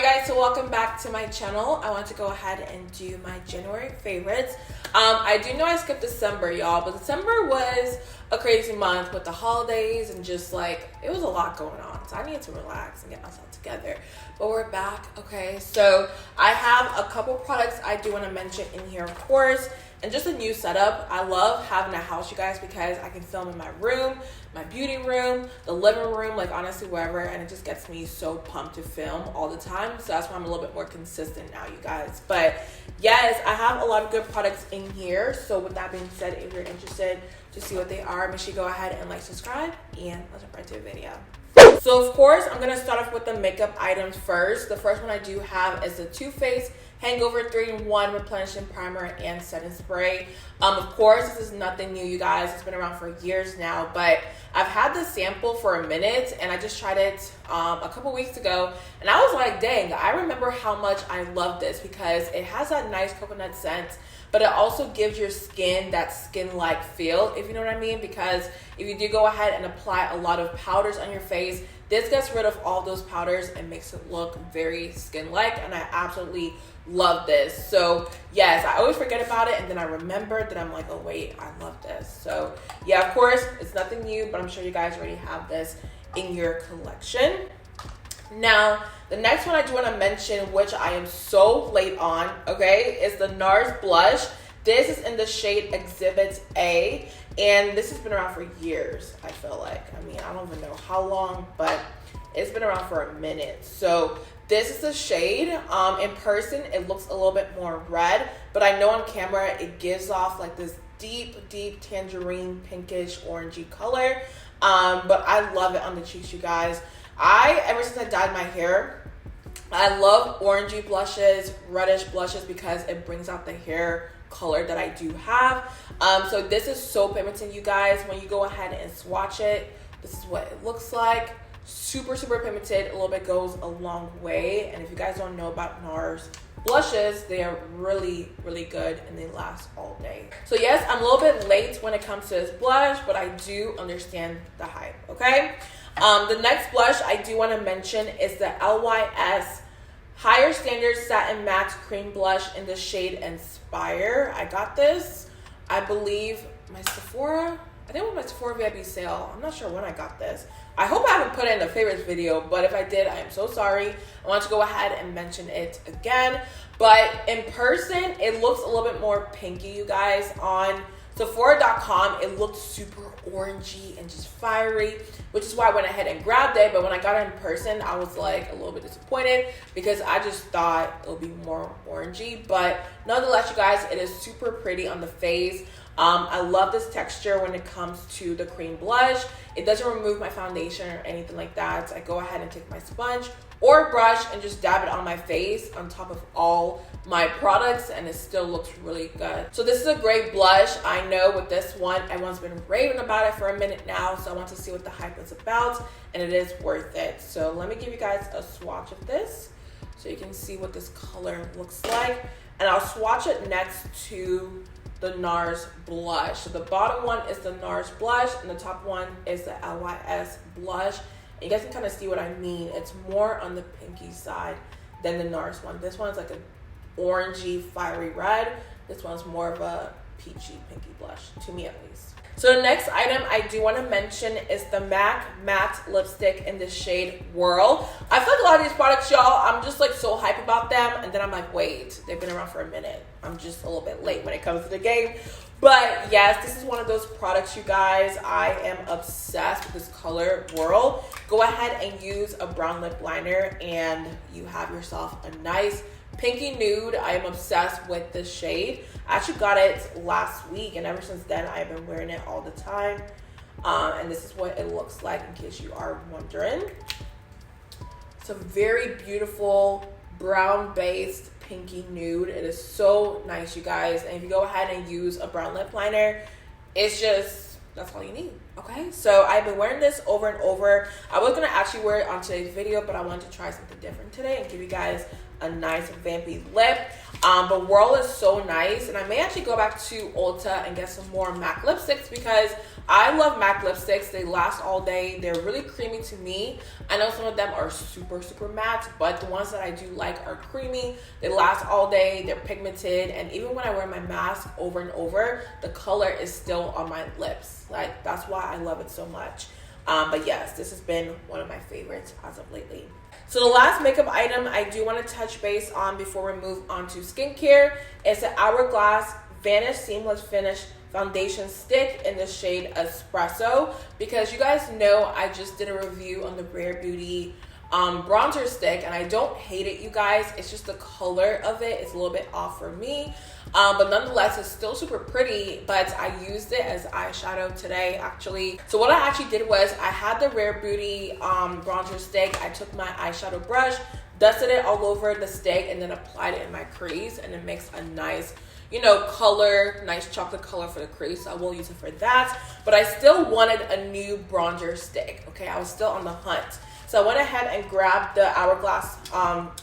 Alright guys, so welcome back to my channel. I want to go ahead and do my January favorites. I do know I skipped December, y'all, but December was a crazy month with the holidays and just like, it was a lot going on. So I needed to relax and get myself together. But we're back, okay? So I have a couple products I do want to mention in here, of course. And just a new setup. I love having a house, you guys, because I can film in my room, my beauty room, the living room, like honestly wherever, and it just gets me so pumped to film all the time. So that's why I'm a little bit more consistent now, you guys. But yes, I have a lot of good products in here. So with that being said, if you're interested to see what they are, make sure you go ahead and like, subscribe, and let's jump right to the video. So of course, I'm gonna start off with the makeup items first. The first one I do have is the Too Faced Hangover 3-in-1 Replenishing Primer and Setting Spray. Of course, this is nothing new, you guys. It's been around for years now, but I've had this sample for a minute, and I just tried it a couple weeks ago, and I was like, dang, I remember how much I love this because it has that nice coconut scent, but it also gives your skin that skin-like feel, if you know what I mean, because if you do go ahead and apply a lot of powders on your face, this gets rid of all those powders and makes it look very skin-like, and I absolutely love this. So yes, I always forget about it, and then I remember that I'm like, oh wait, I love this. So yeah, of course, it's nothing new, but I'm sure you guys already have this in your collection. Now, the next one I do want to mention, which I am so late on, okay, is the NARS blush. This is in the shade Exhibit A, and this has been around for years, I feel like. I mean, I don't even know how long, but it's been around for a minute. So this is the shade. In person, it looks a little bit more red, but I know on camera, it gives off like this deep, deep tangerine, pinkish, orangey color. But I love it on the cheeks, you guys. Ever since I dyed my hair, I love orangey blushes, reddish blushes, because it brings out the hair color that I do have. So this is so pigmented, you guys. When you go ahead and swatch it, this is what it looks like. Super, super pigmented. A little bit goes a long way. And if you guys don't know about NARS blushes, they are really, really good, and they last all day. So yes, I'm a little bit late when it comes to this blush, but I do understand the hype, okay? The next blush I do want to mention is the LYS Higher Standard Satin Matte Cream Blush in the shade Inspire. I got this, I believe, my Sephora. I think it was my Sephora VIP sale. I'm not sure when I got this. I hope I haven't put it in the favorites video, but if I did, I am so sorry. I want to go ahead and mention it again. But in person, it looks a little bit more pinky, you guys. On Sephora.com, it looked super orangey and just fiery, which is why I went ahead and grabbed it. But when I got it in person, I was like a little bit disappointed because I just thought it would be more orangey. But nonetheless, you guys, it is super pretty on the face. I love this texture when it comes to the cream blush. It doesn't remove my foundation or anything like that. I go ahead and take my sponge or brush and just dab it on my face on top of all my products, and it still looks really good. So this is a great blush. I know with this one, everyone's been raving about it for a minute now, so I want to see what the hype is about, and it is worth it. So let me give you guys a swatch of this so you can see what this color looks like, and I'll swatch it next to the NARS blush. So the bottom one is the NARS blush, and the top one is the LYS blush. And you guys can kind of see what I mean. It's more on the pinky side than the NARS one. This one's like an orangey, fiery red. This one's more of a peachy, pinky blush, to me at least. So the next item I do want to mention is the MAC Matte Lipstick in the shade Whirl. I feel like a lot of these products, y'all, I'm just like so hype about them, and then I'm like, wait, they've been around for a minute. I'm just a little bit late when it comes to the game. But yes, this is one of those products, you guys. I am obsessed with this color, Whirl. Go ahead and use a brown lip liner, and you have yourself a nice pinky nude. I am obsessed with this shade. I actually got it last week, and ever since then, I've been wearing it all the time. And this is what it looks like, in case you are wondering. It's a very beautiful brown-based pinky nude. It is so nice, you guys. And if you go ahead and use a brown lip liner, it's just, that's all you need, okay? So I've been wearing this over and over. I was gonna actually wear it on today's video, but I wanted to try something different today and give you guys a nice vampy lip. But Whirl is so nice, and I may actually go back to Ulta and get some more MAC lipsticks because I love MAC lipsticks. They last all day. They're really creamy to me. I know some of them are super, super matte, but the ones that I do like are creamy. They last all day. They're pigmented, and even when I wear my mask over and over, the color is still on my lips. Like, that's why I love it so much. But yes, this has been one of my favorites as of lately. So the last makeup item I do want to touch base on before we move on to skincare is the Hourglass Vanish Seamless Finish Foundation Stick in the shade Espresso, because you guys know I just did a review on the Rare Beauty bronzer stick, and I don't hate it, you guys. It's just the color of it is a little bit off for me, but nonetheless it's still super pretty. But I used it as eyeshadow today actually. So what I actually did was I had the Rare Beauty bronzer stick. I took my eyeshadow brush, dusted it all over the stick, and then applied it in my crease, and it makes a nice, you know, color, nice chocolate color for the crease. So I will use it for that. But I still wanted a new bronzer stick, okay? I was still on the hunt. So I went ahead and grabbed the Hourglass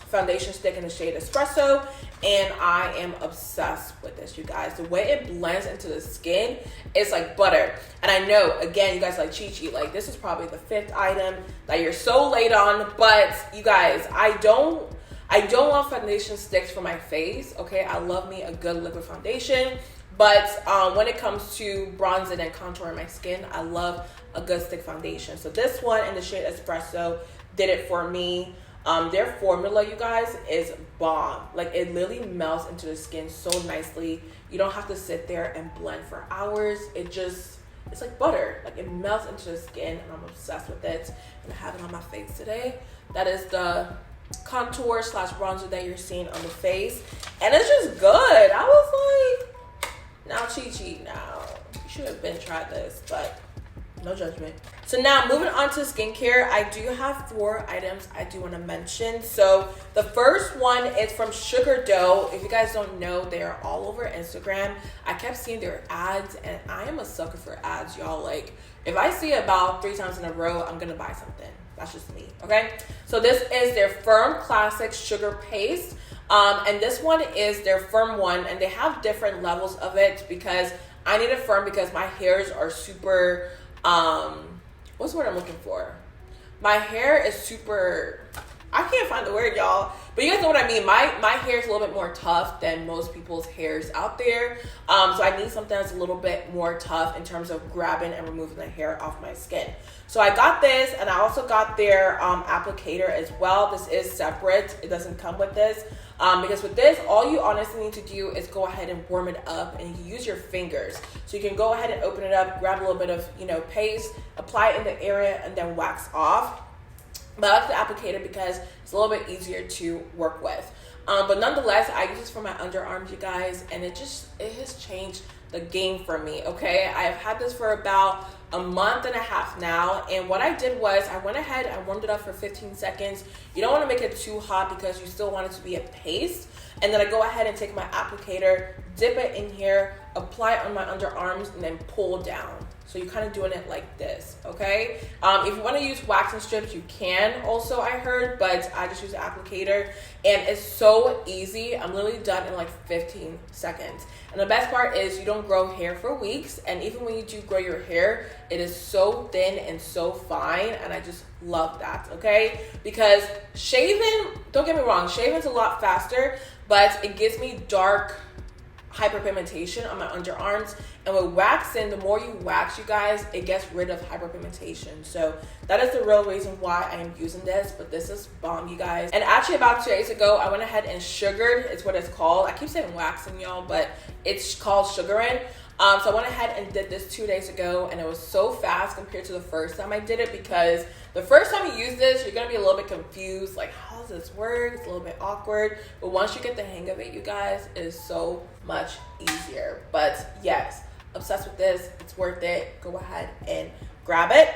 foundation stick in the shade Espresso, and I am obsessed with this, you guys. The way it blends into the skin is like butter. And I know, again, you guys like ChiChi, like this is probably the 5th item that you're so late on, but you guys, I don't want foundation sticks for my face, okay? I love me a good liquid foundation, but when it comes to bronzing and contouring my skin, I love a good stick foundation. So this one in the shade Espresso did it for me. Their formula, you guys, is bomb. Like, it literally melts into the skin so nicely. You don't have to sit there and blend for hours. It's like butter. Like, it melts into the skin, and I'm obsessed with it. And I have it on my face today. That is the contour slash bronzer that you're seeing on the face, and it's just good. I was like, now ChiChi, now you should have been tried this, but no judgment. So now moving on to skincare, I do have 4 items I do want to mention. So the first one is from Sugardoh. If you guys don't know, they are all over Instagram. I kept seeing their ads, and I am a sucker for ads, y'all. Like, if I see it about 3 times in a row, I'm gonna buy something. That's just me, okay? So this is their Firm Classic Sugar Paste. And this one is their firm one, and they have different levels of it because I need it firm because my hairs are super, what's the word I'm looking for? My hair is super, I can't find the word, y'all, but you guys know what I mean. My hair is a little bit more tough than most people's hairs out there. So I need something that's a little bit more tough in terms of grabbing and removing the hair off my skin. So I got this, and I also got their applicator as well. This is separate. It doesn't come with this. Because with this, all you honestly need to do is go ahead and warm it up, and you use your fingers. So you can go ahead and open it up, grab a little bit of, you know, paste, apply it in the area, and then wax off. But I like the applicator because it's a little bit easier to work with. But nonetheless, I use this for my underarms, you guys, and it has changed the game for me, okay? I have had this for about a month and a half now, and what I did was I went ahead and warmed it up for 15 seconds. You don't want to make it too hot because you still want it to be a paste. And then I go ahead and take my applicator, dip it in here, apply it on my underarms, and then pull down. So you're kind of doing it like this, okay? If you want to use waxing strips, you can also, I heard, but I just use the applicator, and it's so easy. I'm literally done in like 15 seconds. And the best part is you don't grow hair for weeks, and even when you do grow your hair, it is so thin and so fine, and I just love that, okay? Because shaving, don't get me wrong, shaving's a lot faster, but it gives me dark hyperpigmentation on my underarms, and with waxing, the more you wax, you guys, it gets rid of hyperpigmentation. So that is the real reason why I am using this, but this is bomb, you guys. And actually about 2 days ago, I went ahead and sugared, it's what it's called. I keep saying waxing, y'all, but it's called sugaring. So I went ahead and did this 2 days ago, and it was so fast compared to the first time I did it, because the first time you use this, you're gonna be a little bit confused, like, how does this work? It's a little bit awkward, but once you get the hang of it, you guys, it is so much easier. But yes, obsessed with this. It's worth it. Go ahead and grab it.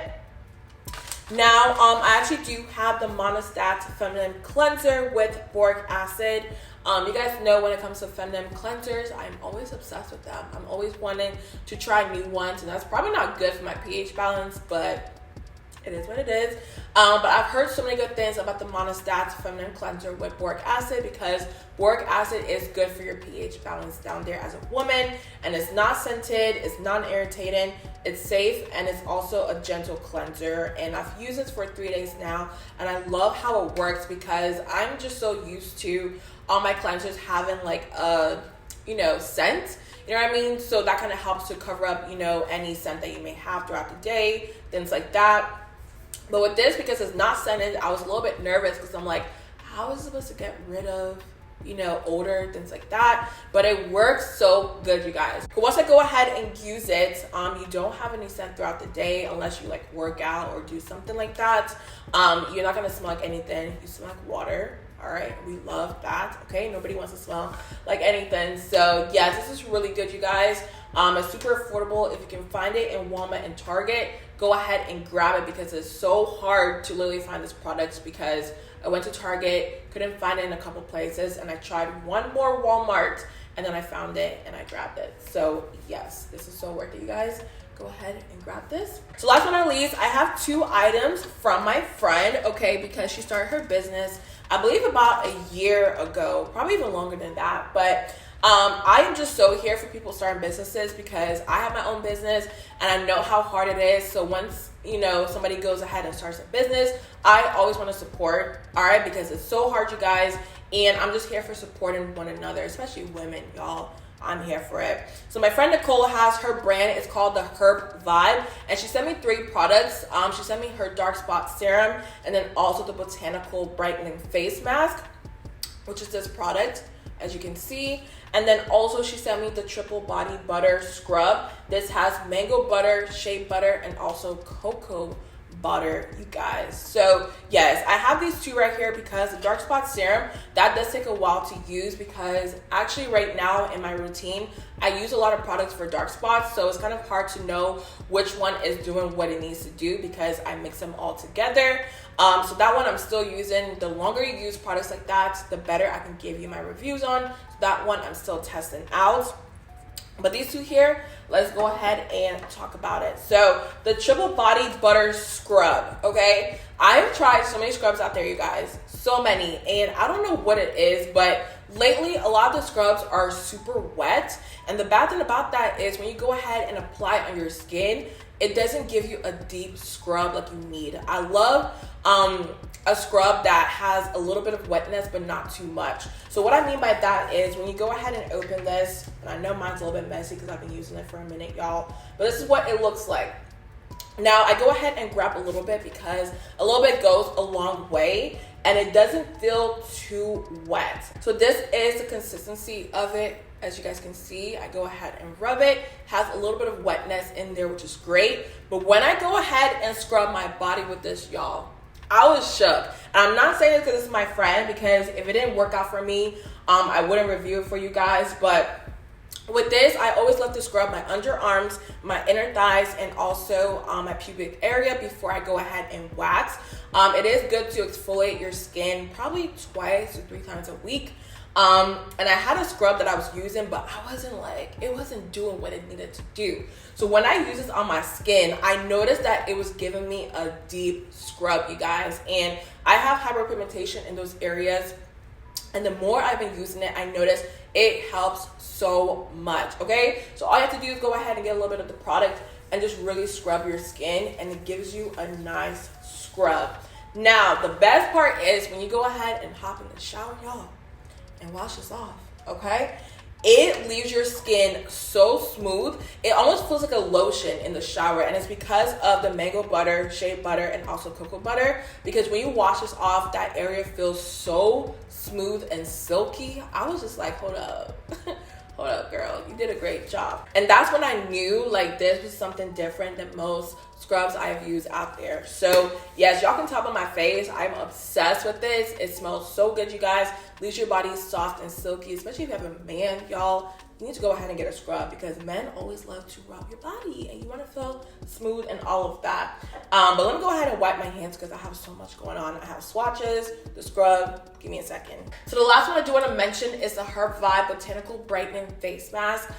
Now, I actually do have the Monistat Feminine Cleanser with boric acid. You guys know when it comes to feminine cleansers, I'm always obsessed with them. I'm always wanting to try new ones, and that's probably not good for my pH balance, but It is what it is. But I've heard so many good things about the Monistats Feminine Cleanser with boric acid, because boric acid is good for your pH balance down there as a woman, and it's not scented, it's non-irritating, it's safe, and it's also a gentle cleanser. And I've used this for 3 days now, and I love how it works because I'm just so used to all my cleansers having like a, you know, scent. You know what I mean? So that kind of helps to cover up, you know, any scent that you may have throughout the day, things like that. But with this, because it's not scented, I was a little bit nervous because I'm like, how is it supposed to get rid of, you know, odor, things like that? But it works so good, you guys. Once I go ahead and use it, you don't have any scent throughout the day unless you like work out or do something like that. You're not gonna smell like anything. You smell like water. All right, we love that. Okay, nobody wants to smell like anything. So yes, this is really good, you guys. It's super affordable. If you can find it in Walmart and Target, go ahead and grab it, because it's so hard to literally find this product, because I went to Target, couldn't find it in a couple places, and I tried one more Walmart, and then I found it and I grabbed it. So yes, this is so worth it, you guys. Go ahead and grab this. So last but not least, I have 2 items from my friend, okay, because she started her business, I believe about a year ago, probably even longer than that. But I am just so here for people starting businesses, because I have my own business and I know how hard it is. So once, you know, somebody goes ahead and starts a business, I always want to support, all right, because it's so hard, you guys. And I'm just here for supporting one another, especially women, y'all. I'm here for it. So my friend Nicole has her brand. It's called the Herb Vibe, and she sent me 3 products. She sent me her dark spot serum, and then also the botanical brightening face mask, which is this product, as you can see. And then also she sent me the triple body butter scrub. This has mango butter, shea butter, and also cocoa butter, you guys. So yes, I have these 2 right here, because the dark spot serum, that does take a while to use, because actually right now in my routine I use a lot of products for dark spots, so it's kind of hard to know which one is doing what it needs to do, because I mix them all together. So that one I'm still using. The longer you use products like that, the better I can give you my reviews on. So that one I'm still testing out. But these 2 here, let's go ahead and talk about it. So the triple body butter scrub, okay? I've tried so many scrubs out there, you guys, so many, and I don't know what it is, but lately a lot of the scrubs are super wet. And the bad thing about that is when you go ahead and apply it on your skin, it doesn't give you a deep scrub like you need. I love a scrub that has a little bit of wetness but not too much. So what I mean by that is when you go ahead and open this, and I know mine's a little bit messy because I've been using it for a minute, y'all, but this is what it looks like. Now I go ahead and grab a little bit, because a little bit goes a long way and it doesn't feel too wet. So this is the consistency of it. As you guys can see, I go ahead and rub it. Has a little bit of wetness in there, which is great. But when I go ahead and scrub my body with this, y'all, I was shook. And I'm not saying this because this is my friend, because if it didn't work out for me, I wouldn't review it for you guys. But with this, I always love to scrub my underarms, my inner thighs, and also my pubic area before I go ahead and wax. It is good to exfoliate your skin probably 2 to 3 times a week. And I had a scrub that I was using, but it wasn't doing what it needed to do. So when I use this on my skin, I noticed that it was giving me a deep scrub, you guys. And I have hyperpigmentation in those areas. And the more I've been using it, I noticed it helps so much, okay? So all you have to do is go ahead and get a little bit of the product and just really scrub your skin, and it gives you a nice scrub. Now, the best part is when you go ahead and hop in the shower, y'all, and wash this off, okay? It leaves your skin so smooth. It almost feels like a lotion in the shower, and it's because of the mango butter, shea butter, and also cocoa butter. Because when you wash this off, that area feels so smooth and silky. I was just like, hold up. Hold up, girl, you did a great job. And that's when I knew like this was something different than most scrubs I've used out there. So yes, y'all can tell by my face, I'm obsessed with this. It smells so good, you guys. Leaves your body soft and silky, especially if you have a man, y'all. you need to go ahead and get a scrub because men always love to rub your body and you want to feel smooth and all of that. But let me go ahead and wipe my hands because I have so much going on. I have swatches, the scrub. Give me a second. So the last one I do want to mention is the Herb Vibe Botanical Brightening Face Mask.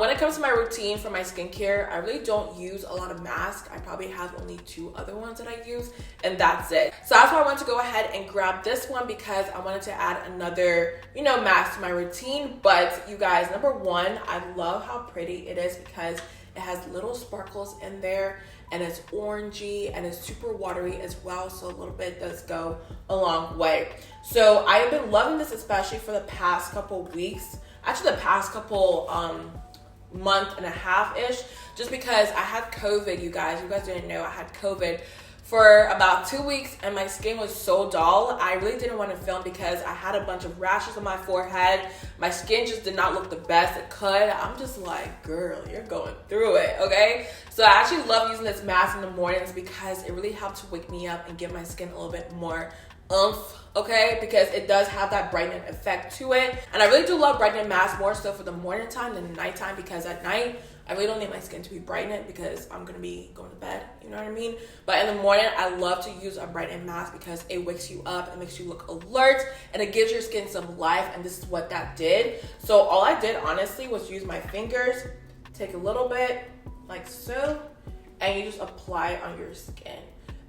When it comes to my routine for my skincare, I really don't use a lot of masks. I probably have only 2 other ones that I use, and that's it. So that's why I wanted to go ahead and grab this one because I wanted to add another, mask to my routine. But you guys, number one, I love how pretty it is because it has little sparkles in there and it's orangey and it's super watery as well. So a little bit does go a long way. So I have been loving this, especially for the past couple weeks. Actually, the past couple month and a half-ish, just because I had COVID, you guys. You guys didn't know I had COVID for about 2 weeks and my skin was so dull. I really didn't want to film because I had a bunch of rashes on my forehead. My skin just did not look the best it could. I'm just like, girl, you're going through it, okay? So I actually love using this mask in the mornings because it really helped to wake me up and give my skin a little bit more oomph, okay, because it does have that brightening effect to it. And I really do love brightening masks more so for the morning time than the nighttime, because at night I really don't need my skin to be brightened because I'm gonna be going to bed, you know what I mean? But in the morning I love to use a brightening mask because it wakes you up, it makes you look alert, and it gives your skin some life, and this is what that did. So all I did honestly was use my fingers, take a little bit like so, and you just apply it on your skin.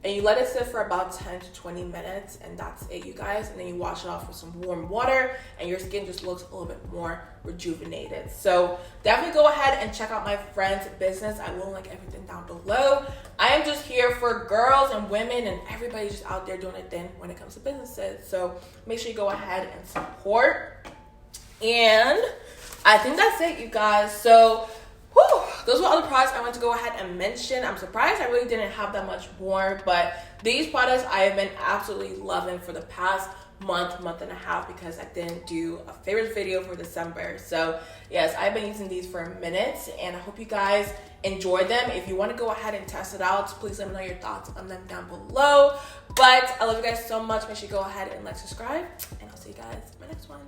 And you let it sit for about 10 to 20 minutes, and that's it, you guys. And then you wash it off with some warm water, and your skin just looks a little bit more rejuvenated. So definitely go ahead and check out my friend's business. I will link everything down below. I am just here for girls and women and everybody just out there doing a thing when it comes to businesses. So make sure you go ahead and support. And I think that's it, you guys. So those were all the products I wanted to go ahead and mention. I'm surprised I really didn't have that much more, but these products I have been absolutely loving for the past month and a half because I didn't do a favorites video for December. So yes, I've been using these for a minute and I hope you guys enjoy them. If you want to go ahead and test it out, please let me know your thoughts on them down below. But I love you guys so much. Make sure you go ahead and like, subscribe, and I'll see you guys in my next one.